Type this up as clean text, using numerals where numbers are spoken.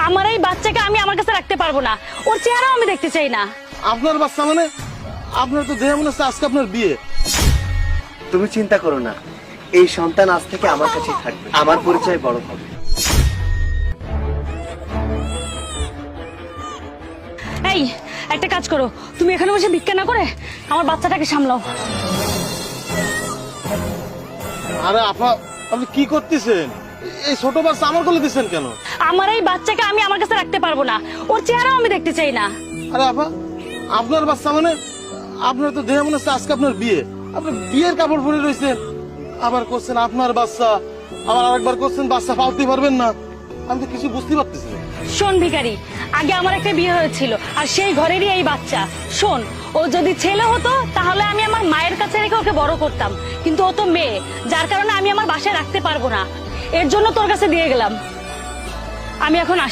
আমার এই বাচ্চাকে আমি আমার কাছে রাখতে পারবো না, ওর চেহারাও আমি দেখতে চাই না। আপনার বাচ্চা মানে? আপনার তো দেহে মনে হচ্ছে আজকে আপনার বিয়ে। তুমি চিন্তা করো না, এই সন্তান আজ থেকে আমার কাছেই থাকবে, আমার পরিচয় বড় হবে। এই একটা কাজ করো, তুমি এখানে বসে ভিক্ষা না করে আমার বাচ্চাটাকে সামলাও। আরে আপা, আপনি কি করতেছেন? এই ছোট বাচ্চা আমার কোলে দিচ্ছেন কেন? আমার এই বাচ্চাকে আমি আমার কাছে রাখতে পারবো না, ওর চেহারাও আমি দেখতে চাই না। আরে আপা, আপনার বাচ্চা মানে? আপনার তো দেহে মনে হচ্ছে আজকে আপনার বিয়ে। আপনি বিয়ের কাপড় পরে রয়েছেন, আবার করছেন আপনার বাচ্চা, আবার আরেকবার করছেন বাচ্চা পালতে পারবেন না। আমি তো কিছু বুঝতে পারতেছি না। শোন ভিখারি, আগে আমার একটা বিয়ে হয়েছিল আর সেই ঘরেরই এই বাচ্চা। শোন, ও যদি ছেলে হতো তাহলে আমি আমার মায়ের কাছে রেখে ওকে বড় করতাম, কিন্তু ও তো মেয়ে, যার কারণে আমি আমার বাসায় রাখতে পারবো না। এর জন্য তোর কাছে দিয়ে গেলাম। আমি এখন আসি।